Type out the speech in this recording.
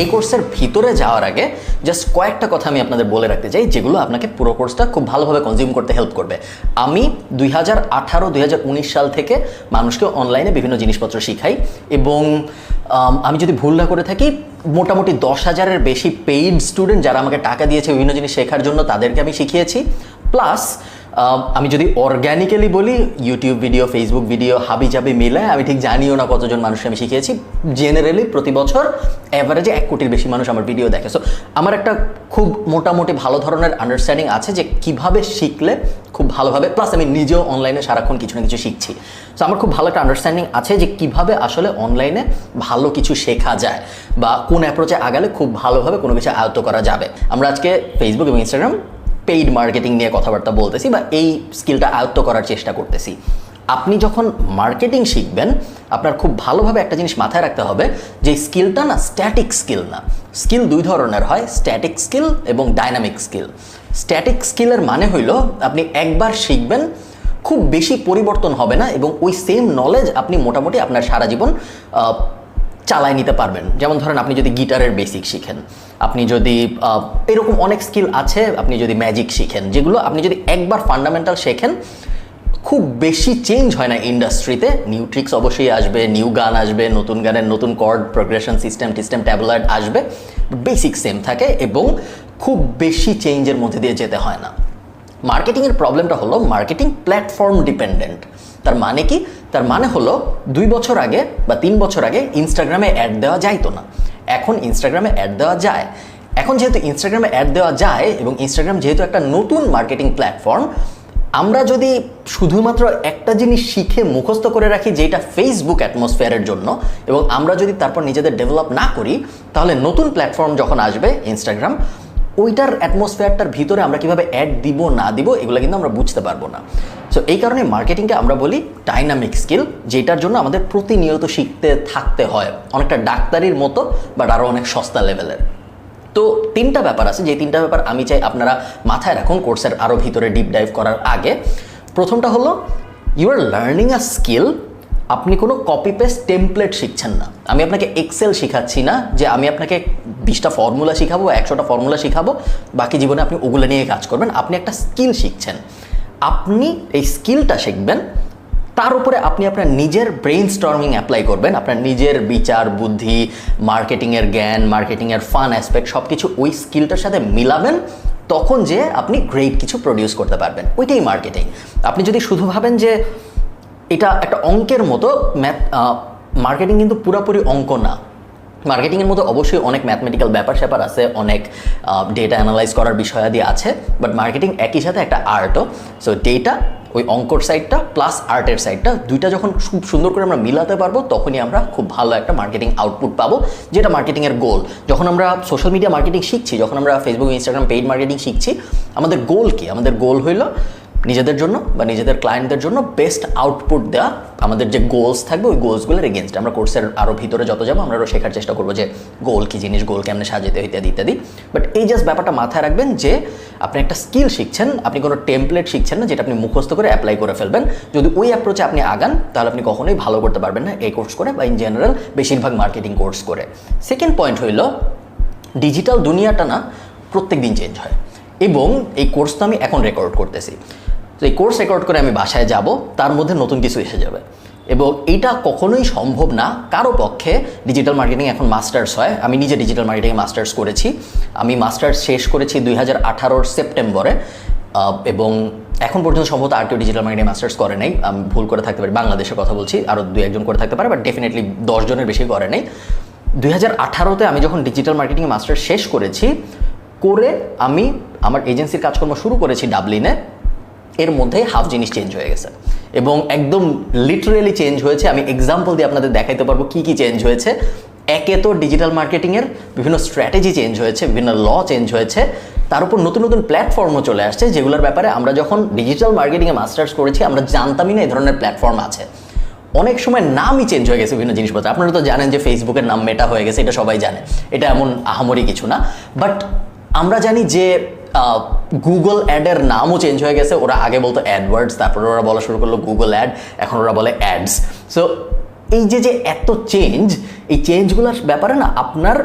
এই কোর্সের ভিতরে যাওয়ার আগে জাস্ট কয়েকটা কথা আমি আপনাদের বলে রাখতে চাই, যেগুলো আপনাকে পুরো কোর্সটা খুব ভালোভাবে কনজিউম করতে হেল্প করবে। আমি 2018-2019 সাল থেকে মানুষকে অনলাইনে বিভিন্ন জিনিসপত্র শিখাই, এবং আমি যদি ভুল না করে থাকি মোটামুটি 10,000-এর বেশি পেইড স্টুডেন্ট যারা আমাকে টাকা দিয়েছে বিভিন্ন জিনিস শেখার জন্য, তাদেরকে আমি শিখিয়েছি। প্লাস আমি যদি অর্গ্যানিক্যালি বলি, ইউটিউব ভিডিও, ফেসবুক ভিডিও, হাবি জাবি মিলে আমি ঠিক জানিও না কতজন মানুষকে আমি শিখিয়েছি। জেনারেলি প্রতি বছর অ্যাভারেজে 1 কোটির বেশি মানুষ আমার ভিডিও দেখে। সো আমার একটা খুব মোটামুটি ভালো ধরনের আন্ডারস্ট্যান্ডিং আছে যে কিভাবে শিখলে খুব ভালোভাবে, প্লাস আমি নিজেও অনলাইনে সারাক্ষণ কিছু না কিছু শিখছি। সো আমার খুব ভালো একটা আন্ডারস্ট্যান্ডিং আছে যে কিভাবে আসলে অনলাইনে ভালো কিছু শেখা যায় বা কোন অ্যাপ্রোচে আগালে খুব ভালোভাবে কোনো কিছু আয়ত্ত করা যাবে। আমরা আজকে ফেসবুক এবং ইনস্টাগ্রাম পেইড মার্কেটিং নিয়ে কথাবার্তা বলতেছি বা এই স্কিলটা আয়ত্ত করার চেষ্টা করতেছি। আপনি যখন মার্কেটিং শিখবেন, আপনার খুব ভালোভাবে একটা জিনিস মাথায় রাখতে হবে যে স্কিলটা না স্ট্যাটিক স্কিল না। স্কিল 2 ধরনের হয়, স্ট্যাটিক স্কিল এবং ডাইনামিক স্কিল। স্ট্যাটিক স্কিলের মানে হইল আপনি একবার শিখবেন, খুব বেশি পরিবর্তন হবে না, এবং ওই সেম নলেজ আপনি মোটামুটি আপনার সারা জীবন চালায় নিতে পারবেন। যেমন ধরেন আপনি যদি গিটারের বেসিক শিখেন, আপনি যদি এরকম অনেক স্কিল আছে, আপনি যদি ম্যাজিক শিখেন, যেগুলো আপনি যদি একবার ফান্ডামেন্টাল শেখেন, খুব বেশি চেঞ্জ হয় না ইন্ডাস্ট্রিতে। নিউ ট্রিক্স অবশ্যই আসবে, নিউ গান আসবে, নতুন গানের নতুন কর্ড প্রোগ্রেশন সিস্টেম ট্যাবুলার আসবে, বেসিক সেম থাকে এবং খুব বেশি চেঞ্জের মধ্যে দিয়ে যেতে হয় না। মার্কেটিংয়ের প্রবলেমটা হলো মার্কেটিং প্ল্যাটফর্ম ডিপেন্ডেন্ট। তার মানে কি? তার মানে হলো 2 বছর আগে বা 3 বছর আগে ইনস্টাগ্রামে অ্যাড দেওয়া যাইতো না, এখন ইনস্টাগ্রামে অ্যাড দেওয়া যায়। এখন যেহেতু ইনস্টাগ্রামে অ্যাড দেওয়া যায় এবং ইনস্টাগ্রাম যেহেতু একটা নতুন মার্কেটিং প্ল্যাটফর্ম, আমরা যদি শুধুমাত্র একটা জিনিস শিখে মুখস্থ করে রাখি যেটা ফেসবুক অ্যাটমসফিয়ারের জন্য, এবং আমরা যদি তারপর নিজেদের ডেভেলপ না করি, তাহলে নতুন প্ল্যাটফর্ম যখন আসবে ইনস্টাগ্রাম, ওইটার অ্যাটমসফিয়ারটার ভিতরে আমরা কীভাবে অ্যাড দিব না দিব এগুলো কিন্তু আমরা বুঝতে পারবো না। সো এই কারণে মার্কেটিংকে আমরা বলি ডাইনামিক স্কিল, যেটার জন্য আমাদের প্রতিনিয়ত শিখতে থাকতে হয়, অনেকটা ডাক্তারির মতো বাট আরও অনেক সস্তা লেভেলের। তো 3টা ব্যাপার আছে, যে 3টা ব্যাপার আমি চাই আপনারা মাথায় রাখুন কোর্সের আরও ভিতরে ডিপ ডাইভ করার আগে। প্রথমটা হলো you are learning a skill. আপনি কোনো কপি পেস্ট টেমপ্লেট শিখছেন না। আমি আপনাকে এক্সেল শিখাচ্ছি না যে আমি আপনাকে 20টা ফর্মুলা শিখাবো, 100টা ফর্মুলা শিখাবো, বাকি জীবনে আপনি ওগুলো নিয়ে কাজ করবেন। আপনি একটা স্কিল শিখছেন, আপনি এই স্কিলটা শিখবেন, তার উপরে আপনি আপনার নিজের ব্রেইন স্টর্মিং অ্যাপ্লাই করবেন, আপনার নিজের বিচার বুদ্ধি, মার্কেটিংয়ের জ্ঞান, মার্কেটিংয়ের ফান অ্যাসপেক্ট সব কিছু ওই স্কিলটার সাথে মিলাবেন, তখন যে আপনি গ্রেট কিছু প্রডিউস করতে পারবেন। ওইটাই মার্কেটিং। আপনি যদি শুধু ভাবেন যে এটা একটা অঙ্কের মতো, মার্কেটিং কিন্তু পুরোপুরি অঙ্ক না। মার্কেটিংয়ের মধ্যে অবশ্যই অনেক ম্যাথমেটিক্যাল ব্যাপার স্যাপার আছে, অনেক ডেটা অ্যানালাইজ করার বিষয়াদি আছে, বাট মার্কেটিং একই সাথে একটা আর্টও। সো ডেটা, ওই অঙ্কর সাইডটা প্লাস আর্টের সাইডটা, দুইটা যখন খুব সুন্দর করে আমরা মিলাতে পারবো, তখনই আমরা খুব ভালো একটা মার্কেটিং আউটপুট পাবো, যেটা মার্কেটিংয়ের গোল। যখন আমরা সোশ্যাল মিডিয়া মার্কেটিং শিখছি, যখন আমরা ফেসবুক ইনস্টাগ্রাম পেইড মার্কেটিং শিখছি, আমাদের গোল কি? আমাদের গোল হইল নিজেদের জন্য বা নিজেদের ক্লায়েন্টদের জন্য বেস্ট আউটপুট দেওয়া। আমাদের যে গোলস থাকবে ওই গোলসগুলোর এগেনস্ট আমরা কোর্সের আরও ভিতরে যত যাবো আমরা আরও শেখার চেষ্টা করবো যে গোল কী জিনিস, গোল কেমনে সাজাতে ইত্যাদি ইত্যাদি। বাট এই জাস্ট ব্যাপারটা মাথায় রাখবেন যে আপনি একটা স্কিল শিখছেন, আপনি কোনো টেমপ্লেট শিখছেন না যেটা আপনি মুখস্থ করে অ্যাপ্লাই করে ফেলবেন। যদি ওই অ্যাপ্রোচে আপনি আগান, তাহলে আপনি কখনোই ভালো করতে পারবেন না এই কোর্স করে বা ইন জেনারেল বেশিরভাগ মার্কেটিং কোর্স করে। সেকেন্ড পয়েন্ট হইল ডিজিটাল দুনিয়াটা না প্রত্যেক দিন চেঞ্জ হয়, এবং এই কোর্স তো আমি এখন রেকর্ড করতেছি। তো এই কোর্স রেকর্ড করে আমি বাসায় যাব, তার মধ্যে নতুন কিছু এসে যাবে, এবং এটা কখনোই সম্ভব না কারো পক্ষে। ডিজিটাল মার্কেটিং এখন মাস্টার্স হয়, আমি নিজে ডিজিটাল মার্কেটিংয়ে মাস্টার্স করেছি। আমি মাস্টার্স শেষ করেছি 2018 সেপ্টেম্বরে, এবং এখন পর্যন্ত সম্ভবত আর কেউ ডিজিটাল মার্কেটিং মাস্টার্স করে নাই, আমি ভুল করে থাকতে পারি, বাংলাদেশের কথা বলছি, আরও 2-1 জন করে থাকতে পারে, বাট ডেফিনেটলি 10 জনের বেশি করে নাই। 2018-তে আমি যখন ডিজিটাল মার্কেটিংয়ে মাস্টার্স শেষ করেছি, করে আমি আমার এজেন্সির কাজকর্ম শুরু করেছি ডাবলিনে, এর মধ্যে হাফ জিনিস চেঞ্জ হয়ে গেছে, এবং একদম লিটারেলি চেঞ্জ হয়েছে। আমি এক্সাম্পল দিয়ে আপনাদের দেখাইতে পারবো কী কী চেঞ্জ হয়েছে। একে তো ডিজিটাল মার্কেটিংয়ের বিভিন্ন স্ট্র্যাটেজি চেঞ্জ হয়েছে, বিভিন্ন ল চেঞ্জ হয়েছে, তার উপর নতুন নতুন প্ল্যাটফর্মও চলে আসছে, যেগুলোর ব্যাপারে আমরা যখন ডিজিটাল মার্কেটিংয়ে মাস্টার্স করেছি আমরা জানতামই না এই ধরনের প্ল্যাটফর্ম আছে। অনেক সময় নামই চেঞ্জ হয়ে গেছে বিভিন্ন জিনিসপত্র। আপনারা তো জানেন যে ফেসবুকের নাম মেটা হয়ে গেছে, এটা সবাই জানে, এটা এমন আহামরি কিছু না। বাট আমরা জানি যে গুগল অ্যাডের নামও চেঞ্জ হয়ে গেছে। ওরা আগে বলতো অ্যাডওয়ার্ডস, তারপরে ওরা বলা শুরু করলো গুগল অ্যাড, এখন ওরা বলে অ্যাডস। সো এই যে এত চেঞ্জ, এই চেঞ্জগুলোর ব্যাপারে না আপনার